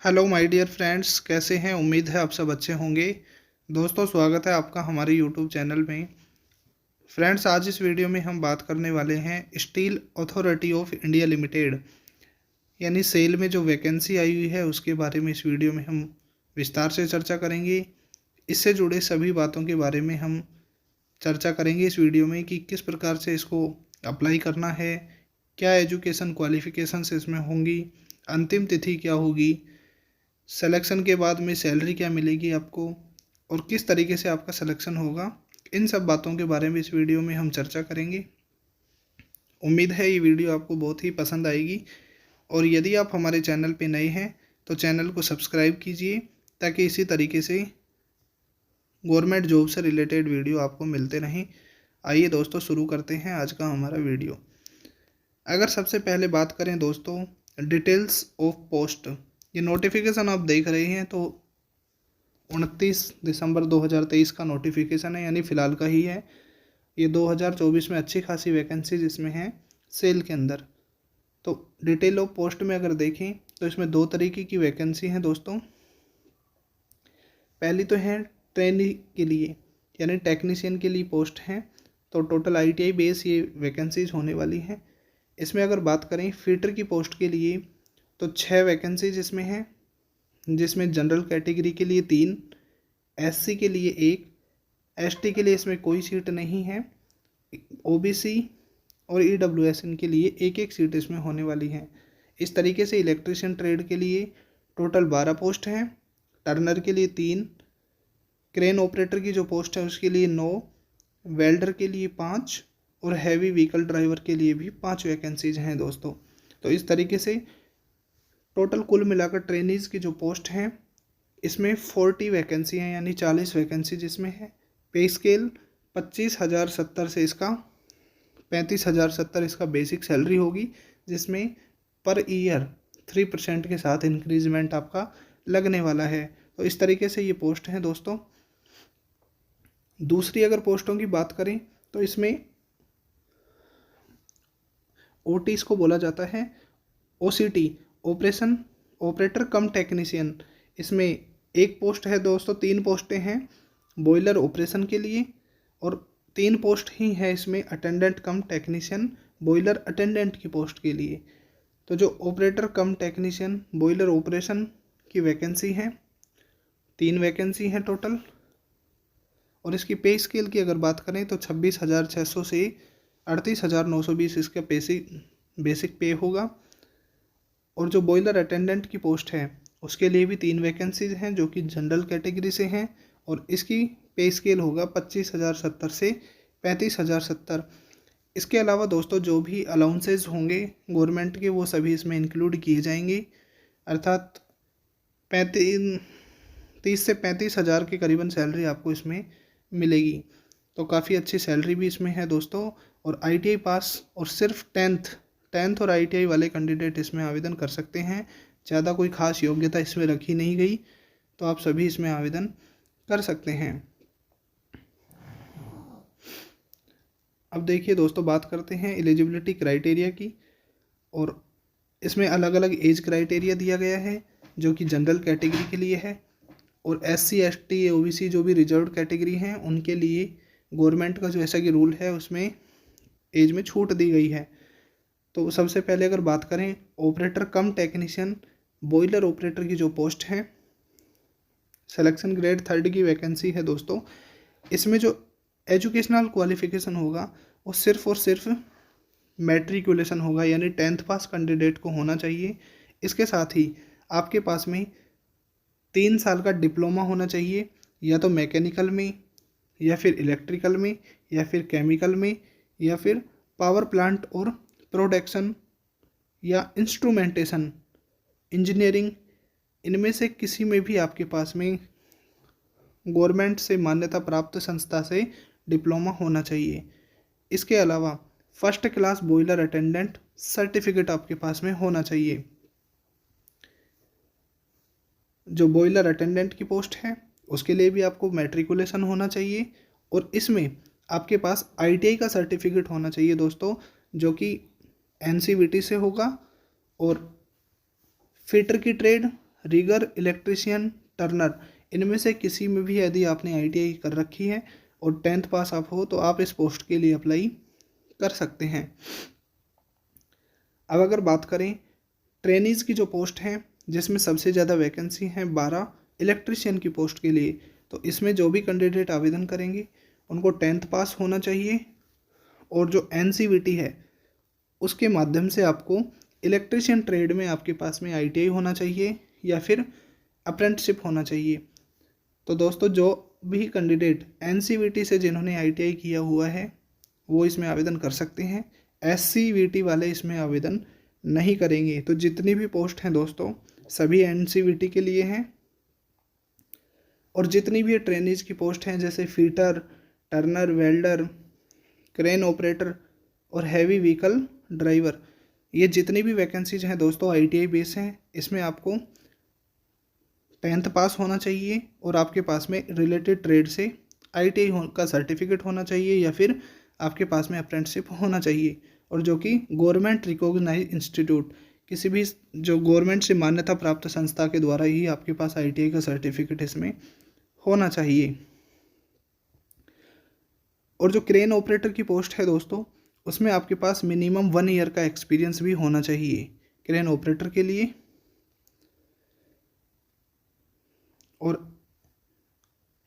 Hello my dear friends, कैसे हैं? उम्मीद है आप सब अच्छे होंगे। दोस्तों, स्वागत है आपका हमारे यूट्यूब चैनल में। फ्रेंड्स, आज इस वीडियो में हम बात करने वाले हैं steel authority of India limited यानी सेल में जो वैकेंसी आई हुई है उसके बारे में इस वीडियो में हम विस्तार से चर्चा करेंगे। इससे जुड़े सभी बातों के बारे में हम चर्चा करेंगे इस वीडियो में कि किस प्रकार से इसको अप्लाई करना है, क्या एजुकेशन क्वालिफिकेशंस इसमें होंगी, अंतिम तिथि क्या होगी, सिलेक्शन के बाद में सैलरी क्या मिलेगी आपको और किस तरीके से आपका सिलेक्शन होगा। इन सब बातों के बारे में इस वीडियो में हम चर्चा करेंगे। उम्मीद है ये वीडियो आपको बहुत ही पसंद आएगी और यदि आप हमारे चैनल पे नए हैं तो चैनल को सब्सक्राइब कीजिए ताकि इसी तरीके से गवर्नमेंट जॉब से रिलेटेड वीडियो आपको मिलते रहें। आइए दोस्तों, शुरू करते हैं आज का हमारा वीडियो। अगर सबसे पहले बात करें दोस्तों डिटेल्स ऑफ पोस्ट, ये नोटिफिकेशन आप देख रहे हैं तो 29 दिसंबर 2023 का नोटिफिकेशन है, यानी फ़िलहाल का ही है। ये 2024 में अच्छी खासी वैकेंसीज इसमें हैं सेल के अंदर। तो डिटेल ऑफ पोस्ट में अगर देखें तो इसमें दो तरीके की वैकेंसी हैं दोस्तों। पहली तो है ट्रेनी के लिए यानी टेक्नीशियन के लिए पोस्ट हैं, तो टोटल ITI बेस ये वैकेंसीज होने वाली हैं। इसमें अगर बात करें फिटर की पोस्ट के लिए तो 6 वैकेंसीज इसमें हैं, जिसमें जनरल कैटेगरी के लिए 3, SC के लिए 1, ST के लिए इसमें कोई सीट नहीं है, OBC और EWS इनके लिए एक एक सीट इसमें होने वाली है। इस तरीके से इलेक्ट्रिशियन ट्रेड के लिए टोटल 12 पोस्ट हैं, टर्नर के लिए 3, क्रेन ऑपरेटर की जो पोस्ट है उसके लिए 9, वेल्डर के लिए 5 और हैवी व्हीकल ड्राइवर के लिए भी 5 वैकेंसीज हैं दोस्तों। तो इस तरीके से टोटल कुल मिलाकर ट्रेनीज़ की जो पोस्ट हैं इसमें 40 वैकेंसी हैं, यानी 40 वैकेंसी जिसमें है। पे स्केल 25,070 से इसका 35,070 इसका बेसिक सैलरी होगी, जिसमें पर ईयर 3% के साथ इंक्रीजमेंट आपका लगने वाला है। तो इस तरीके से ये पोस्ट हैं दोस्तों। दूसरी अगर पोस्टों की बात करें तो इसमें OT इसको बोला जाता है, OCT ऑपरेशन ऑपरेटर कम टेक्नीशियन। इसमें एक पोस्ट है दोस्तों, 3 पोस्टें हैं बॉयलर ऑपरेशन के लिए और 3 पोस्ट ही है इसमें अटेंडेंट कम टेक्नीशियन बॉयलर अटेंडेंट की पोस्ट के लिए। तो जो ऑपरेटर कम टेक्नीशियन बॉयलर ऑपरेशन की वैकेंसी है 3 वैकेंसी हैं टोटल। और इसकी पे स्केल की अगर बात करें तो 26,600 से 38,920 इसका बेसिक पे होगा। और जो बॉयलर अटेंडेंट की पोस्ट है उसके लिए भी 3 वैकेंसीज हैं जो कि जनरल कैटेगरी से हैं और इसकी पे स्केल होगा 25,070 से 35,070। इसके अलावा दोस्तों जो भी अलाउंसेज होंगे गवर्नमेंट के वो सभी इसमें इंक्लूड किए जाएंगे, अर्थात 30 से 35,000 के करीबन सैलरी आपको इसमें मिलेगी। तो काफ़ी अच्छी सैलरी भी इसमें है दोस्तों। और ITI पास और सिर्फ टेंथ और ITI वाले कैंडिडेट इसमें आवेदन कर सकते हैं। ज़्यादा कोई खास योग्यता इसमें रखी नहीं गई, तो आप सभी इसमें आवेदन कर सकते हैं। अब देखिए दोस्तों, बात करते हैं एलिजिबिलिटी क्राइटेरिया की। और इसमें अलग अलग एज क्राइटेरिया दिया गया है जो कि जनरल कैटेगरी के लिए है, और SC ST OBC जो भी रिजर्व कैटेगरी हैं उनके लिए गवर्नमेंट का जो ऐसा कि रूल है उसमें एज में छूट दी गई है। तो सबसे पहले अगर बात करें ऑपरेटर कम टेक्नीशियन बॉयलर ऑपरेटर की जो पोस्ट है, सिलेक्शन ग्रेड 3 की वैकेंसी है दोस्तों। इसमें जो एजुकेशनल क्वालिफिकेशन होगा वो सिर्फ और सिर्फ मैट्रिकुलेशन होगा, यानी 10th पास कैंडिडेट को होना चाहिए। इसके साथ ही आपके पास में 3 साल का डिप्लोमा होना चाहिए, या तो मैकेनिकल में या फिर इलेक्ट्रिकल में या फिर केमिकल में या फिर पावर प्लांट और प्रोडक्शन या इंस्ट्रूमेंटेशन इंजीनियरिंग, इनमें से किसी में भी आपके पास में गवर्नमेंट से मान्यता प्राप्त संस्था से डिप्लोमा होना चाहिए। इसके अलावा first class boiler attendant certificate आपके पास में होना चाहिए। जो बॉयलर अटेंडेंट की पोस्ट है उसके लिए भी आपको मैट्रिकुलेशन होना चाहिए, और इसमें आपके पास ITI का सर्टिफिकेट होना चाहिए दोस्तों, जो कि NCVT से होगा। और फिटर की ट्रेड रीगर, इलेक्ट्रीशियन, टर्नर, इनमें से किसी में भी यदि आपने ITI कर रखी है और 10th पास आप हो तो आप इस पोस्ट के लिए अप्लाई कर सकते हैं। अब अगर बात करें ट्रेनीज़ की जो पोस्ट हैं, जिसमें सबसे ज़्यादा वैकेंसी हैं 12 इलेक्ट्रीशियन की पोस्ट के लिए, तो इसमें जो भी कैंडिडेट आवेदन करेंगे उनको 10th पास होना चाहिए और जो NCVT है उसके माध्यम से आपको इलेक्ट्रीशियन ट्रेड में आपके पास में ITI होना चाहिए या फिर अप्रेंटिसशिप होना चाहिए। तो दोस्तों जो भी कैंडिडेट NCVT से जिन्होंने ITI किया हुआ है वो इसमें आवेदन कर सकते हैं। SCVT वाले इसमें आवेदन नहीं करेंगे। तो जितनी भी पोस्ट हैं दोस्तों सभी NCVT के लिए हैं और जितनी भी ट्रेनीज की पोस्ट हैं जैसे fitter, Turner, welder, crane operator और हैवी व्हीकल ड्राइवर, ये जितनी भी वैकेंसीज हैं दोस्तों ITI बेस हैं। इसमें आपको 10th पास होना चाहिए और आपके पास में रिलेटेड ट्रेड से ITI का सर्टिफिकेट होना चाहिए या फिर आपके पास में अप्रेंटिसशिप होना चाहिए और जो कि गवर्नमेंट रिकॉग्नाइज्ड इंस्टीट्यूट, किसी भी जो गवर्नमेंट से मान्यता प्राप्त संस्था के द्वारा ही आपके पास ITI का सर्टिफिकेट इसमें होना चाहिए। और जो क्रेन ऑपरेटर की पोस्ट है दोस्तों उसमें आपके पास मिनिमम 1 ईयर का एक्सपीरियंस भी होना चाहिए क्रेन ऑपरेटर के लिए। और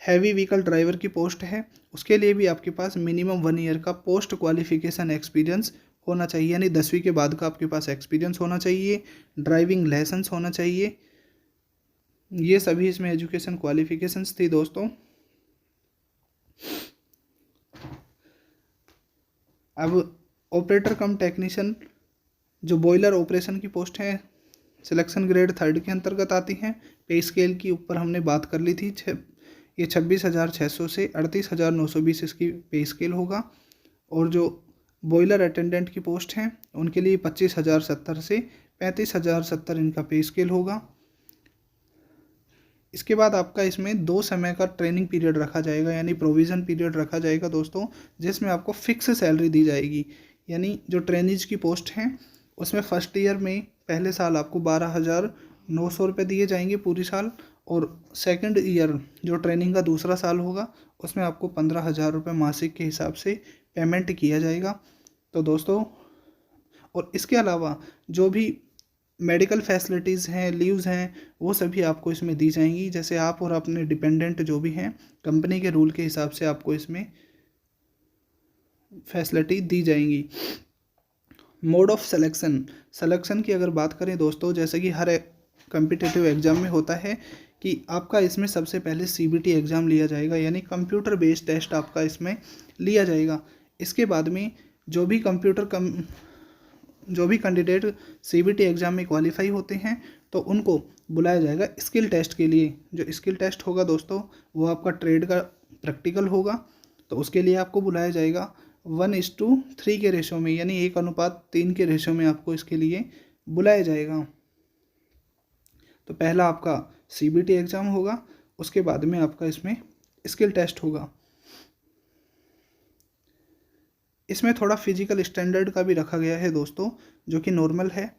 हैवी व्हीकल ड्राइवर की पोस्ट है उसके लिए भी आपके पास मिनिमम 1 ईयर का पोस्ट क्वालिफिकेशन एक्सपीरियंस होना चाहिए, यानी 10वीं के बाद का आपके पास एक्सपीरियंस होना चाहिए, ड्राइविंग लाइसेंस होना चाहिए। ये सभी इसमें एजुकेशन क्वालिफिकेशंस थी दोस्तों। अब ऑपरेटर कम टेक्नीशियन जो बॉयलर ऑपरेशन की पोस्ट है सिलेक्शन ग्रेड 3rd के अंतर्गत आती हैं। पे स्केल की ऊपर हमने बात कर ली थी, ये 26,600 से 38,920 इसकी पे स्केल होगा। और जो बॉयलर अटेंडेंट की पोस्ट हैं उनके लिए 25,070 से 35,070 इनका पे स्केल होगा। इसके बाद आपका इसमें 2 समय का ट्रेनिंग पीरियड रखा जाएगा, यानी प्रोविज़न पीरियड रखा जाएगा दोस्तों, जिसमें आपको फिक्स सैलरी दी जाएगी। यानी जो ट्रेनीज की पोस्ट हैं उसमें फर्स्ट ईयर में पहले साल आपको 12,900 रुपये दिए जाएंगे पूरी साल, और सेकंड ईयर जो ट्रेनिंग का दूसरा साल होगा उसमें आपको 15,000 रुपये मासिक के हिसाब से पेमेंट किया जाएगा। तो दोस्तों और इसके अलावा जो भी मेडिकल फैसिलिटीज़ हैं, लीव्स हैं, वो सभी आपको इसमें दी जाएंगी। जैसे आप और अपने डिपेंडेंट जो भी हैं कंपनी के रूल के हिसाब से आपको इसमें फैसिलिटी दी जाएंगी। मोड ऑफ सिलेक्शन की अगर बात करें दोस्तों, जैसे कि हर कम्पिटिटिव एग्ज़ाम में होता है कि आपका इसमें सबसे पहले CBT एग्ज़ाम लिया जाएगा, यानी कंप्यूटर बेस्ड टेस्ट आपका इसमें लिया जाएगा। इसके बाद में जो भी कैंडिडेट CBT एग्ज़ाम में क्वालिफाई होते हैं तो उनको बुलाया जाएगा स्किल टेस्ट के लिए। जो स्किल टेस्ट होगा दोस्तों वो आपका ट्रेड का प्रैक्टिकल होगा, तो उसके लिए आपको बुलाया जाएगा 1:3 के रेशो में, यानी 1:3 के रेशो में आपको इसके लिए बुलाया जाएगा। तो पहला आपका CBT एग्ज़ाम होगा, उसके बाद में आपका इसमें स्किल टेस्ट होगा। इसमें थोड़ा फिजिकल स्टैंडर्ड का भी रखा गया है दोस्तों, जो कि नॉर्मल है।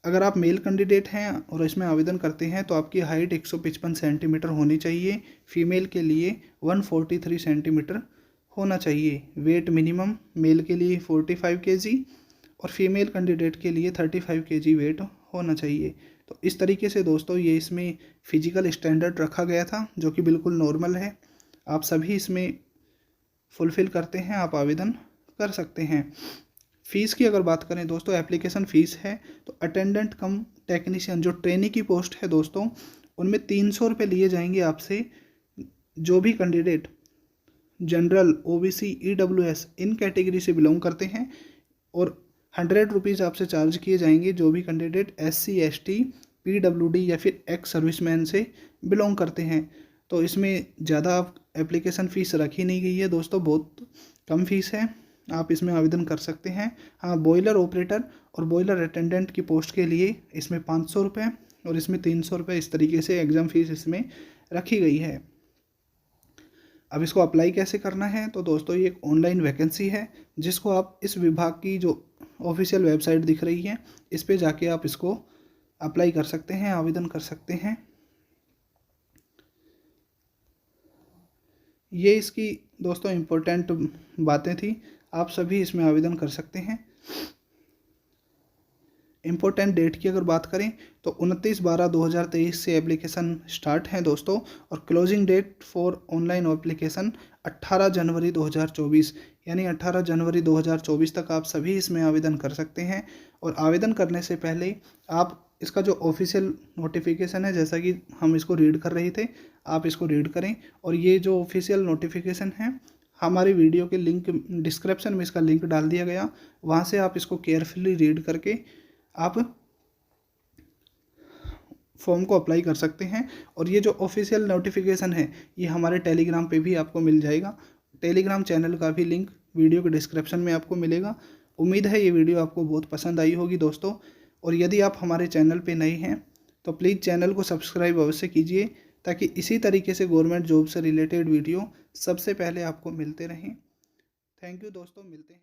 अगर आप मेल कैंडिडेट हैं और इसमें आवेदन करते हैं तो आपकी हाइट 155 सेंटीमीटर होनी चाहिए। फीमेल के लिए 143 सेंटीमीटर होना चाहिए। वेट मिनिमम मेल के लिए 45 kg और फीमेल कैंडिडेट के लिए 35 kg वेट होना चाहिए। तो इस तरीके से दोस्तों ये इसमें फिजिकल स्टैंडर्ड रखा गया था, जो कि बिल्कुल नॉर्मल है। आप सभी इसमें फुलफ़िल करते हैं, आप आवेदन कर सकते हैं। फ़ीस की अगर बात करें दोस्तों, एप्लीकेशन फ़ीस है तो अटेंडेंट कम टेक्नीशियन जो ट्रेनी की पोस्ट है दोस्तों उनमें 300 रुपये लिए जाएंगे आपसे। जो भी कैंडिडेट जनरल, OBC, EWS इन कैटेगरी से बिलोंग करते हैं, और 100 रुपीज़ आपसे चार्ज किए जाएंगे जो भी कैंडिडेट SC, ST, PWD या फिर एक्स सर्विसमैन से बिलोंग करते हैं। तो इसमें ज़्यादा एप्लीकेशन फ़ीस रखी नहीं गई है दोस्तों, बहुत कम फीस है, आप इसमें आवेदन कर सकते हैं। हाँ, बॉयलर ऑपरेटर और बॉयलर अटेंडेंट की पोस्ट के लिए इसमें 500 रुपये और इसमें 300 रुपये, इस तरीके से एग्ज़ाम फ़ीस इसमें रखी गई है। अब इसको अप्लाई कैसे करना है, तो दोस्तों ये एक ऑनलाइन वैकेंसी है जिसको आप इस विभाग की जो ऑफिशियल वेबसाइट दिख रही है इस पे जाके आप इसको अप्लाई कर सकते हैं, आवेदन कर सकते हैं। ये इसकी दोस्तों इम्पोर्टेंट बातें थी, आप सभी इसमें आवेदन कर सकते हैं। इम्पोर्टेंट डेट की अगर बात करें तो 29/12/2023 से एप्लीकेशन स्टार्ट है दोस्तों, और closing date for online application 18 जनवरी 2024, यानी 18 जनवरी 2024 तक आप सभी इसमें आवेदन कर सकते हैं। और आवेदन करने से पहले आप इसका जो ऑफिशियल नोटिफिकेशन है, जैसा कि हम इसको रीड कर रहे थे, आप इसको रीड करें। और ये जो ऑफिशियल नोटिफिकेशन है, हमारी वीडियो के लिंक डिस्क्रिप्शन में इसका लिंक डाल दिया गया, वहाँ से आप इसको केयरफुली रीड करके आप फॉर्म को अप्लाई कर सकते हैं। और ये जो ऑफिशियल नोटिफिकेशन है, ये हमारे टेलीग्राम पे भी आपको मिल जाएगा। टेलीग्राम चैनल का भी लिंक वीडियो के डिस्क्रिप्शन में आपको मिलेगा। उम्मीद है ये वीडियो आपको बहुत पसंद आई होगी दोस्तों। और यदि आप हमारे चैनल पे नए हैं तो प्लीज़ चैनल को सब्सक्राइब अवश्य कीजिए, ताकि इसी तरीके से गवर्नमेंट जॉब से रिलेटेड वीडियो सबसे पहले आपको मिलते रहें। थैंक यू दोस्तों, मिलते हैं।